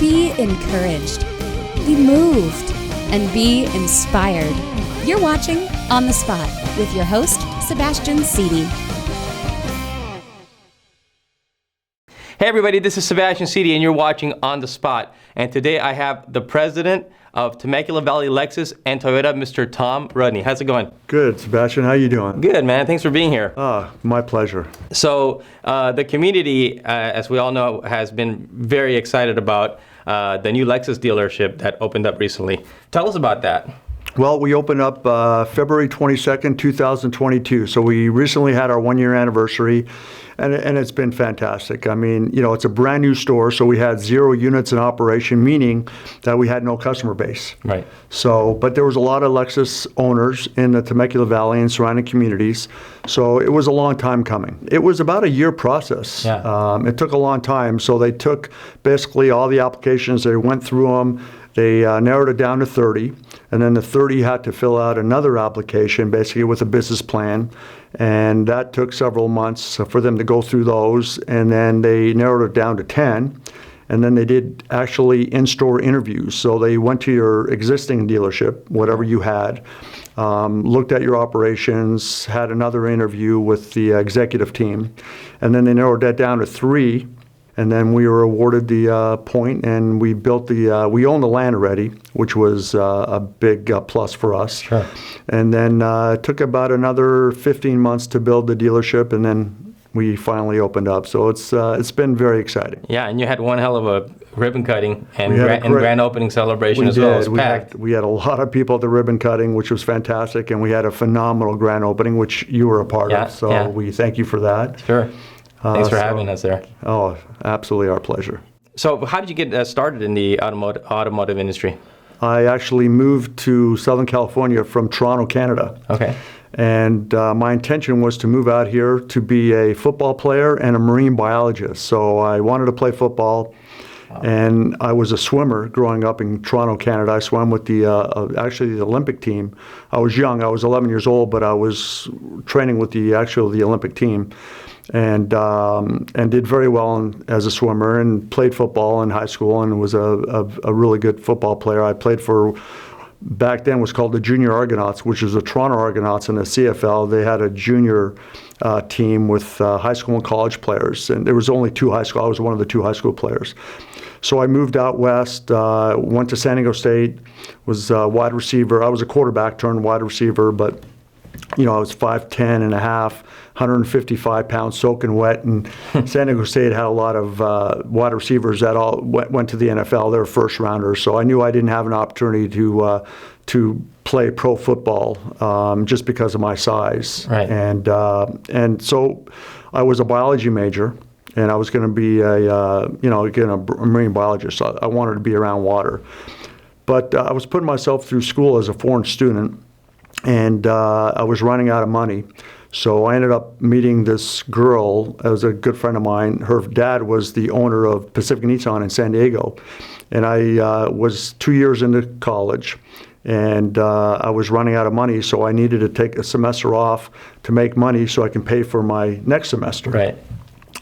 Be encouraged, be moved, and be inspired. You're watching On the Spot with your host, Sebastiansidi. Hey everybody, this is Sebastiansidi and you're watching On the Spot. And today I have the president of Temecula Valley Lexus and Toyota, Mr. Tom Rudnai. How's it going? Good, Sebastian. How you doing? Good, man. Thanks for being here. My pleasure. So the community, as we all know, has been very excited about the new Lexus dealership that opened up recently. Tell us about that. Well, we opened up February 22nd, 2022. So we recently had our 1-year anniversary, and it's been fantastic. I mean, you know, it's a brand new store, so we had 0 units in operation, meaning that we had no customer base. Right. So, but there was a lot of Lexus owners in the Temecula Valley and surrounding communities. So it was a long time coming. It was about a year process. Yeah. It took a long time. So they took basically all the applications, they went through them. They narrowed it down to 30, and then the 30 had to fill out another application, basically with a business plan, and that took several months for them to go through those, and then they narrowed it down to 10, and then they did actually in-store interviews. So they went to your existing dealership, whatever you had, looked at your operations, had another interview with the executive team, and then they narrowed that down to 3. And then we were awarded the point, and we built we own the land already, which was a big plus for us. Sure. And then it took about another 15 months to build the dealership, and then we finally opened up. So it's been very exciting. Yeah, and you had one hell of a ribbon cutting and grand opening celebration as well. It was packed. We had a lot of people at the ribbon cutting, which was fantastic, and we had a phenomenal grand opening, which you were a part of. So we thank you for that. Sure. Thanks for having us there. Oh, absolutely our pleasure. So how did you get started in the automotive industry? I actually moved to Southern California from Toronto, Canada. Okay. And my intention was to move out here to be a football player and a marine biologist. So I wanted to play football. Wow. And I was a swimmer growing up in Toronto, Canada. I swam with actually the Olympic team. I was young. I was 11 years old, but I was training with the Olympic team. And did very well as a swimmer, and played football in high school, and was a really good football player. I played for, back then was called the Junior Argonauts, which is the Toronto Argonauts in the CFL. They had a junior team with high school and college players, and there was only 2 high school. I was one of the 2 high school players. So I moved out west, went to San Diego State, was a wide receiver. I was a quarterback turned wide receiver, but you know, I was 5'10 and a half, 155 pounds, soaking wet, and San Diego State had a lot of wide receivers that all went to the NFL. They were first rounders, so I knew I didn't have an opportunity to play pro football just because of my size. Right. And so I was a biology major, and I was going to be a marine biologist. So I wanted to be around water, but I was putting myself through school as a foreign student. And I was running out of money. So I ended up meeting this girl as a good friend of mine. Her dad was the owner of Pacific Nissan in San Diego. And I was 2 years into college, and I was running out of money, so I needed to take a semester off to make money so I can pay for my next semester. Right.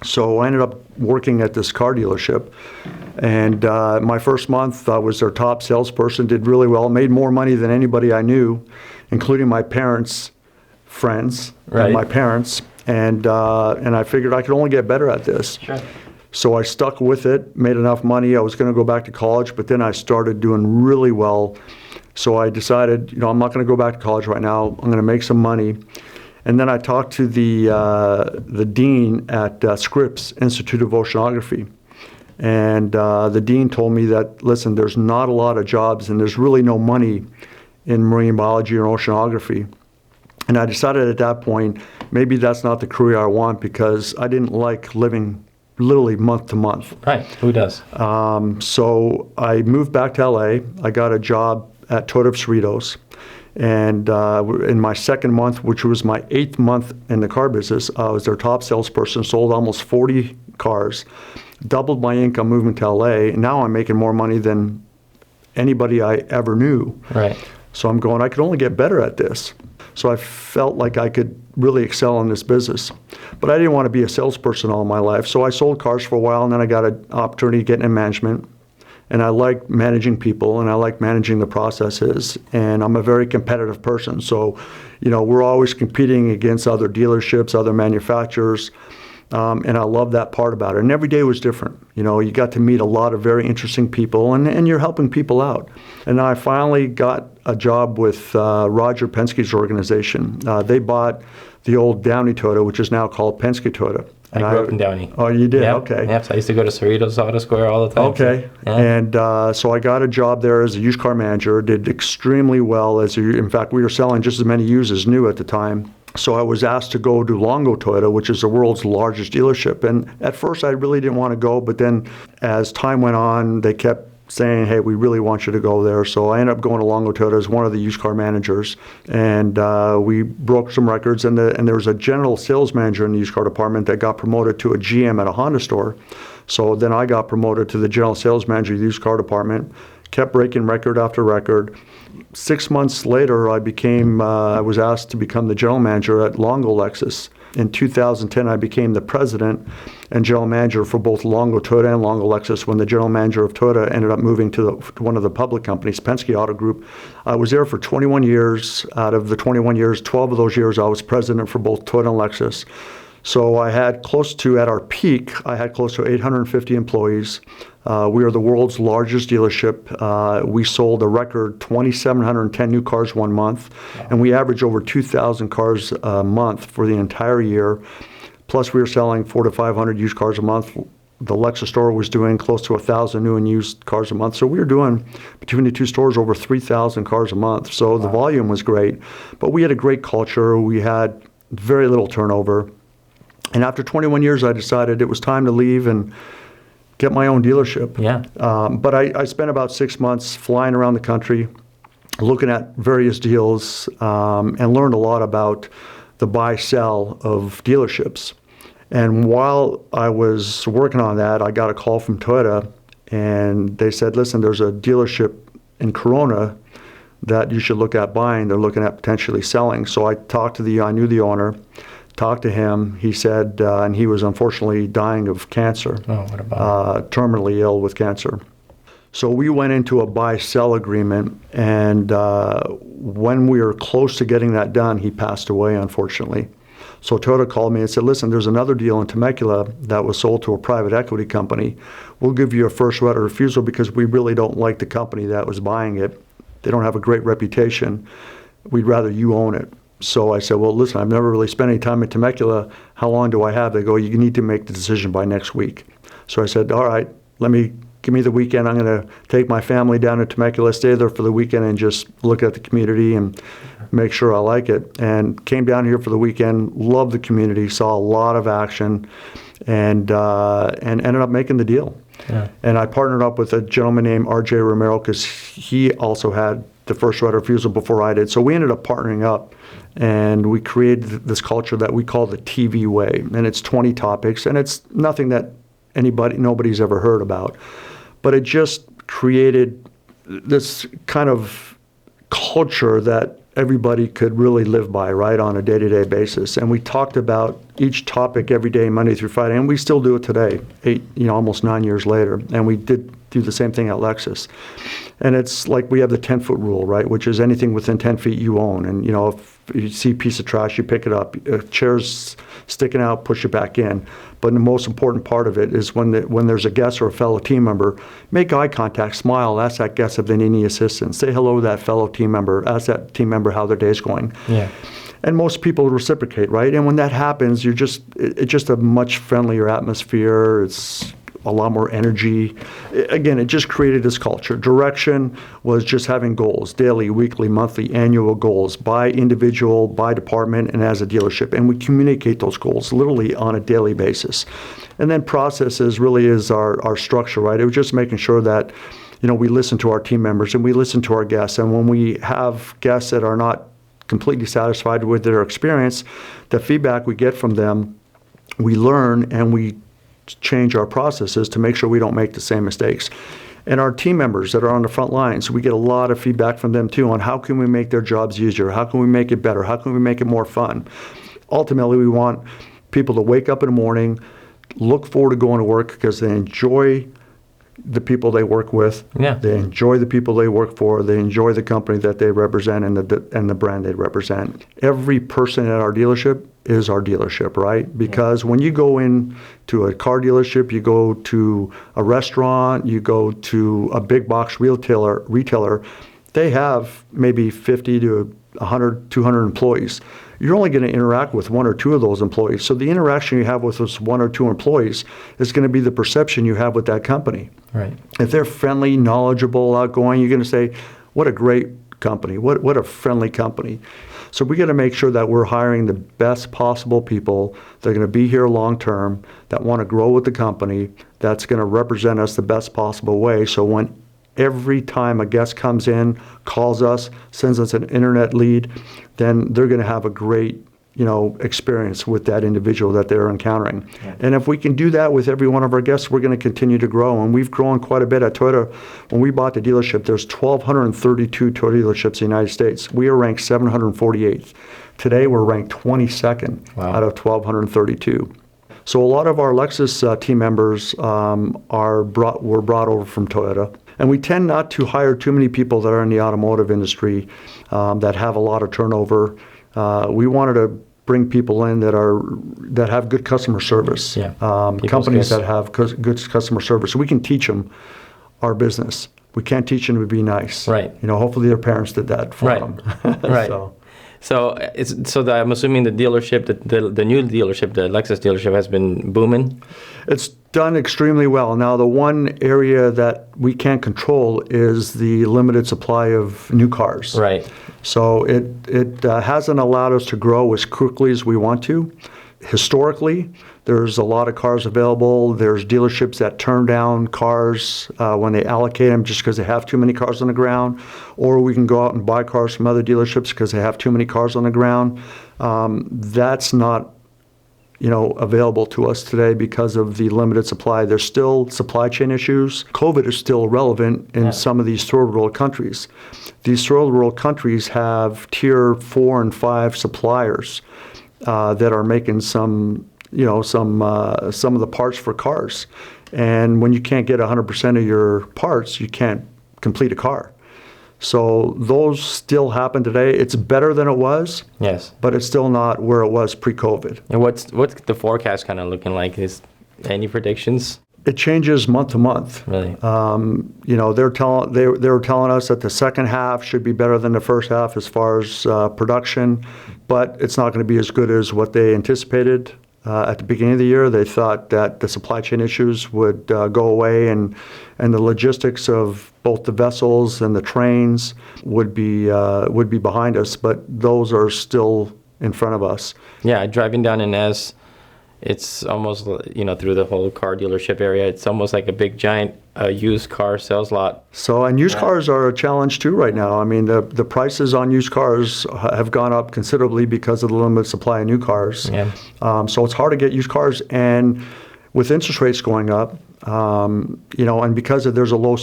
So I ended up working at this car dealership, and my first month I was their top salesperson, did really well, made more money than anybody I knew, including my parents' friends, right. And my parents, and I figured I could only get better at this. Sure. So I stuck with it, made enough money. I was going to go back to college, but then I started doing really well. So I decided, you know, I'm not going to go back to college right now. I'm going to make some money. And then I talked to the dean at Scripps Institute of Oceanography. And the dean told me that, listen, there's not a lot of jobs and there's really no money in marine biology or oceanography. And I decided at that point, maybe that's not the career I want, because I didn't like living literally month to month. Right, who does? So I moved back to LA. I got a job at Toyota Cerritos. And in my second month, which was my 8th month in the car business, I was their top salesperson, sold almost 40 cars, doubled my income moving to LA. And now I'm making more money than anybody I ever knew. Right. So I'm going, I could only get better at this. So I felt like I could really excel in this business. But I didn't want to be a salesperson all my life. So I sold cars for a while, and then I got an opportunity to get into management. and I like managing people, and I like managing the processes, and I'm a very competitive person. So, we're always competing against other dealerships, other manufacturers, and I love that part about it. And every day was different. You got to meet a lot of very interesting people, and you're helping people out. And I finally got a job with Roger Penske's organization. They bought the old Downey Toyota, which is now called Penske Toyota. I grew up in Downey. Oh, you did? Yep. Okay. Yep, so I used to go to Cerritos Auto Square all the time. Okay. Yeah. And so I got a job there as a used car manager, did extremely well. In fact, we were selling just as many used as new at the time. So I was asked to go to Longo Toyota, which is the world's largest dealership. And at first, I really didn't want to go. But then as time went on, they kept saying, hey, we really want you to go there. So I ended up going to Longo Toyota as one of the used car managers. And we broke some records. And there was a general sales manager in the used car department that got promoted to a GM at a Honda store. So then I got promoted to the general sales manager of the used car department, kept breaking record after record. 6 months later, I was asked to become the general manager at Longo Lexus. In 2010, I became the president and general manager for both Longo Toyota and Longo Lexus when the general manager of Toyota ended up moving to one of the public companies, Penske Auto Group. I was there for 21 years. Out of the 21 years, 12 of those years, I was president for both Toyota and Lexus. So I had at our peak, I had close to 850 employees. We are the world's largest dealership. We sold a record 2,710 new cars one month, and we average over 2,000 cars a month for the entire year. Plus, we were selling 400 to 500 used cars a month. The Lexus store was doing close to 1,000 new and used cars a month. So we were doing, between the two stores, over 3,000 cars a month. So the volume was great, but we had a great culture. We had very little turnover. And after 21 years, I decided it was time to leave and get my own dealership. Yeah. But I spent about 6 months flying around the country, looking at various deals, and learned a lot about the buy-sell of dealerships. And while I was working on that, I got a call from Toyota, and they said, listen, there's a dealership in Corona that you should look at buying. They're looking at potentially selling. So I knew the owner, talked to him. He said, and he was unfortunately dying of cancer. Oh, what about terminally ill with cancer. So we went into a buy-sell agreement, and when we were close to getting that done, he passed away, unfortunately. So Toyota called me and said, listen, there's another deal in Temecula that was sold to a private equity company. We'll give you a first right of refusal because we really don't like the company that was buying it. They don't have a great reputation. We'd rather you own it. So I said, well, listen, I've never really spent any time in Temecula. How long do I have? They go, you need to make the decision by next week. So I said, all right, give me the weekend. I'm going to take my family down to Temecula, stay there for the weekend, and just look at the community and make sure I like it. And came down here for the weekend, loved the community, saw a lot of action, and ended up making the deal. Yeah. And I partnered up with a gentleman named R.J. Romero because he also had the first right of refusal before I did. So we ended up partnering up, and we created this culture that we call the TV way. And it's 20 topics, and it's nothing that nobody's ever heard about. But it just created this kind of culture that everybody could really live by, right, on a day-to-day basis. And we talked about each topic every day, Monday through Friday, and we still do it today, almost 9 years later. And we did do the same thing at Lexus. And it's like we have the 10-foot rule, right, which is anything within 10 feet you own. And, if you see a piece of trash, you pick it up. If chair's sticking out, push it back in. But the most important part of it is when there's a guest or a fellow team member, make eye contact, smile, ask that guest if they need any assistance. Say hello to that fellow team member, ask that team member how their day's going. Yeah. And most people reciprocate, right? And when that happens, it's just a much friendlier atmosphere. It's a lot more energy. Again, it just created this culture. Direction was just having goals, daily, weekly, monthly, annual goals by individual, by department, and as a dealership. And we communicate those goals literally on a daily basis. And then processes really is our structure, right? It was just making sure that, we listen to our team members and we listen to our guests. And when we have guests that are not completely satisfied with their experience, the feedback we get from them, we learn and we change our processes to make sure we don't make the same mistakes. And our team members that are on the front lines, we get a lot of feedback from them too on how can we make their jobs easier, how can we make it better, how can we make it more fun. Ultimately, we want people to wake up in the morning, look forward to going to work because they enjoy the people they work with. Yeah. They enjoy the people they work for. They enjoy the company that they represent and the brand they represent. Every person at our dealership is our dealership, right? Because when you go in to a car dealership, you go to a restaurant, you go to a big box retailer, they have maybe 50 to 100, 200 employees. You're only going to interact with one or two of those employees. So the interaction you have with those one or two employees is going to be the perception you have with that company. Right. If they're friendly, knowledgeable, outgoing, you're going to say, what a great company, what a friendly company. So we got to make sure that we're hiring the best possible people that are going to be here long term, that want to grow with the company, that's going to represent us the best possible way. So when every time a guest comes in, calls us, sends us an internet lead, then they're going to have a great, experience with that individual that they're encountering. Yeah. And if we can do that with every one of our guests, we're going to continue to grow. And we've grown quite a bit at Toyota. When we bought the dealership, there's 1,232 Toyota dealerships in the United States. We are ranked 748th. Today, we're ranked 22nd out of 1,232. So a lot of our Lexus team members were brought over from Toyota. And we tend not to hire too many people that are in the automotive industry that have a lot of turnover. We wanted to bring people in that have good customer service. Yeah. Companies that have good customer service. So we can teach them our business. We can't teach them to be nice. Right. Hopefully their parents did that for them. Right. So I'm assuming the dealership, the new dealership, the Lexus dealership, has been booming. It's done extremely well. Now, the one area that we can't control is the limited supply of new cars. Right. So it hasn't allowed us to grow as quickly as we want to. Historically, there's a lot of cars available. There's dealerships that turn down cars when they allocate them just because they have too many cars on the ground, or we can go out and buy cars from other dealerships because they have too many cars on the ground. That's not available to us today because of the limited supply. There's still supply chain issues. COVID is still relevant in some of these third world countries. These third world countries have tier 4 and 5 suppliers that are making some of the parts for cars. And when you can't get 100% of your parts, you can't complete a car. So those still happen today. It's better than it was. Yes. But it's still not where it was pre-COVID. And what's the forecast kind of looking like? Is any predictions? It changes month to month. Really? They were telling us that the second half should be better than the first half as far as production, but it's not going to be as good as what they anticipated. At the beginning of the year, they thought that the supply chain issues would go away and the logistics of both the vessels and the trains would be behind us, but those are still in front of us. Yeah, driving down Inez, it's almost, through the whole car dealership area, it's almost like a big giant used car sales lot. So, and used cars are a challenge too right now. I mean, the prices on used cars have gone up considerably because of the limited supply of new cars. Yeah. So it's hard to get used cars, and with interest rates going up, and because there's a low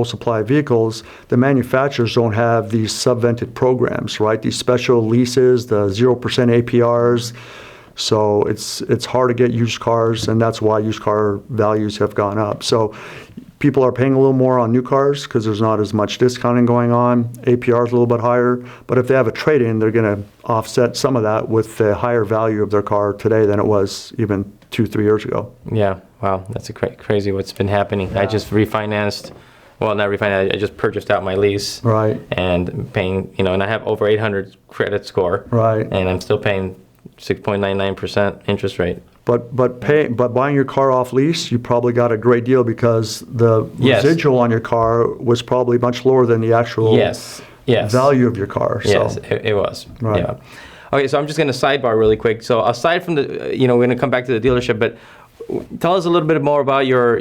supply of vehicles, the manufacturers don't have these subvented programs, right? These special leases, the 0% APRs. So it's hard to get used cars, and that's why used car values have gone up. So people are paying a little more on new cars because there's not as much discounting going on. APR is a little bit higher, but if they have a trade-in, they're going to offset some of that with the higher value of their car today than it was even 2-3 years ago. Yeah, wow, that's crazy what's been happening. Yeah. I just refinanced. Well, not refinanced. I just purchased out my lease. Right. And paying, and I have over 800 credit score. Right. And I'm still paying 6.99% interest rate. But buying your car off lease, you probably got a great deal because the residual on your car was probably much lower than the actual value of your car. Yes, it was. Right. Yeah. Okay, so I'm just going to sidebar really quick. So aside from the, we're going to come back to the dealership, but tell us a little bit more about your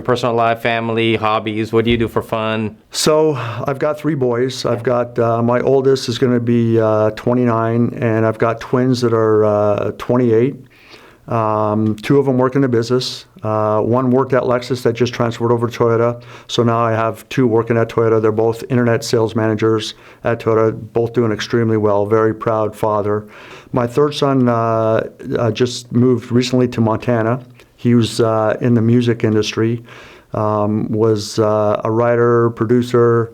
personal life, family, hobbies. What do you do for fun? So I've got 3 boys. I've got my oldest is going to be 29, and I've got twins that are 28. 2 of them work in the business. One worked at Lexus that just transferred over to Toyota. So now I have 2 working at Toyota. They're both internet sales managers at Toyota, both doing extremely well. Very proud father. My third son just moved recently to Montana. He was in the music industry. was a writer, producer,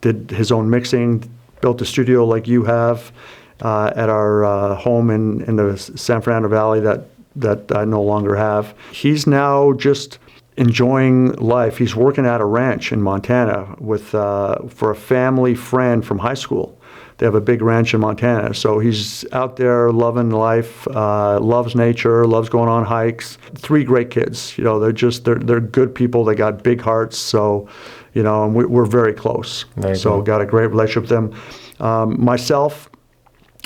did his own mixing, built a studio like you have at our home in the San Fernando Valley that I no longer have. He's now just enjoying life. He's working at a ranch in Montana with for a family friend from high school. They have a big ranch in Montana, so he's out there loving life, loves nature, loves going on hikes. 3 great kids. You know, they're good people. They got big hearts. So, you know, and we're very close. Very so cool. got a great relationship with them. Myself,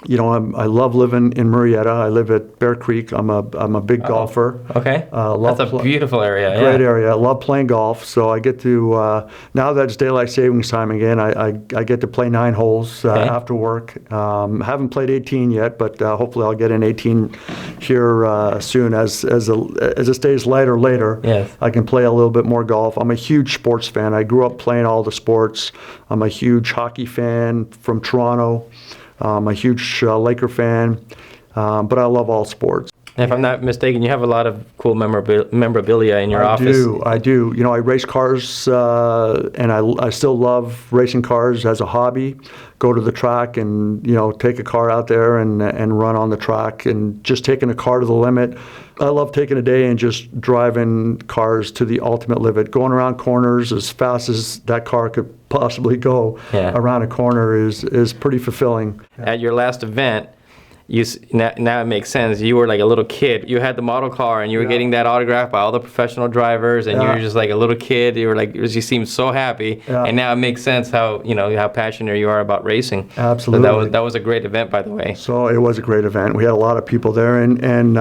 you know, I love living in Murrieta. I live at Bear Creek. I'm a big golfer. Okay. That's a beautiful area. Great area. I love playing golf. So I get to now that it's daylight savings time again, I get to play 9 holes after work. Haven't played 18 yet, but hopefully I'll get in 18 here soon. As it stays lighter later, Yes. I can play a little bit more golf. I'm a huge sports fan. I grew up playing all the sports. I'm a huge hockey fan from Toronto. I'm a huge Laker fan, but I love all sports. And if I'm not mistaken, you have a lot of cool memorabilia in your office. I do. You know, I race cars, and I still love racing cars as a hobby. Go to the track and, you know, take a car out there and run on the track and just taking a car to the limit. I love taking a day and just driving cars to the ultimate limit. Going around corners as fast as that car could possibly go around a corner is pretty fulfilling. At your last event, now it makes sense. You were like a little kid. You had the model car, and you were getting that autograph by all the professional drivers, and you were just like a little kid. You were like, you seemed so happy, and now it makes sense how how passionate you are about racing. Absolutely. So that was a great event, by the way. So it was a great event. We had a lot of people there, and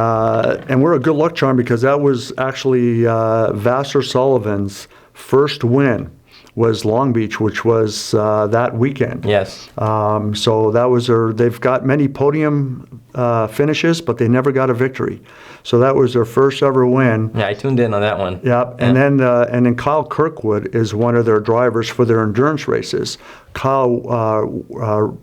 we're a good luck charm because that was actually Vassar Sullivan's first win. Was Long Beach, which was that weekend. Yes. So that was they've got many podium finishes, but they never got a victory. So that was their first ever win. Yeah, I tuned in on that one. Yep. And then Kyle Kirkwood is one of their drivers for their endurance races. Kyle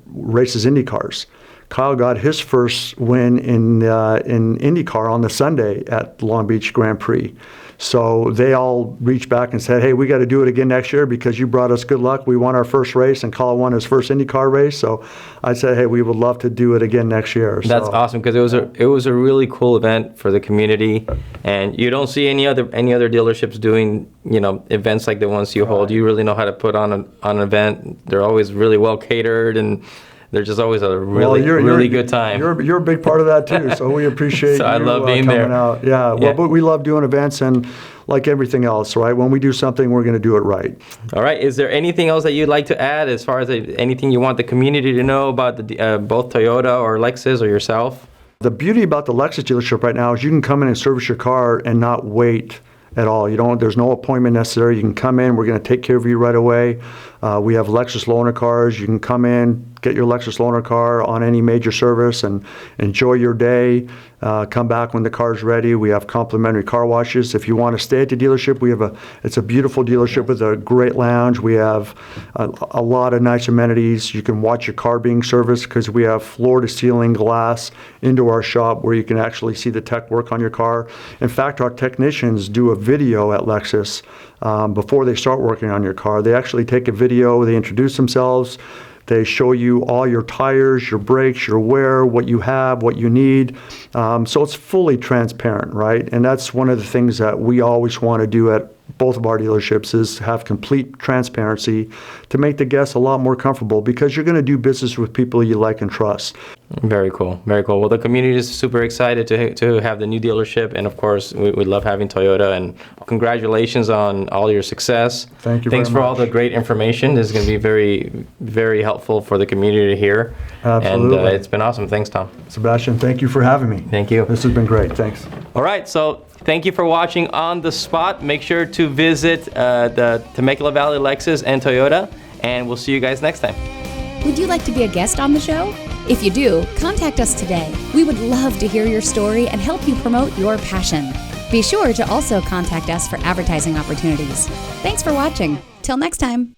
races Indy cars. Kyle got his first win in IndyCar on the Sunday at Long Beach Grand Prix. So they all reached back and said, hey, we got to do it again next year because you brought us good luck. We won our first race, and Kyle won his first IndyCar race. So I said, hey, we would love to do it again next year. That's awesome because it was a really cool event for the community, and you don't see any other dealerships doing events like the ones you hold. You really know how to put on an event. They're always really well catered, and they're just always a really good time. You're a big part of that too, so we appreciate I love being coming there. out. Yeah, well, but we love doing events, and like everything else, right? When we do something, we're going to do it right. All right. Is there anything else that you'd like to add as far as anything you want the community to know about both Toyota or Lexus or yourself? The beauty about the Lexus dealership right now is you can come in and service your car and not wait at all. There's no appointment necessary. You can come in. We're going to take care of you right away. We have Lexus loaner cars. You can come in, get your Lexus loaner car on any major service and enjoy your day. Come back when the car's ready. We have complimentary car washes. If you want to stay at the dealership, it's a beautiful dealership with a great lounge. We have a lot of nice amenities. You can watch your car being serviced because we have floor-to-ceiling glass into our shop where you can actually see the tech work on your car. In fact, our technicians do a video at Lexus before they start working on your car. They actually take a video, they introduce themselves, they show you all your tires, your brakes, your wear, what you have, what you need. So it's fully transparent, right? And that's one of the things that we always want to do at both of our dealerships is have complete transparency to make the guests a lot more comfortable because you're going to do business with people you like and trust. Very cool. Very cool. Well, the community is super excited to have the new dealership, and of course, we love having Toyota, and congratulations on all your success. Thank you Thanks very for much. all the great information. This is going to be very, very helpful for the community to hear. Absolutely. And it's been awesome. Thanks, Tom. Sebastian, thank you for having me. Thank you. This has been great. Thanks. All right, so thank you for watching On the Spot. Make sure to visit the Temecula Valley Lexus and Toyota, and we'll see you guys next time. Would you like to be a guest on the show? If you do, contact us today. We would love to hear your story and help you promote your passion. Be sure to also contact us for advertising opportunities. Thanks for watching. Till next time.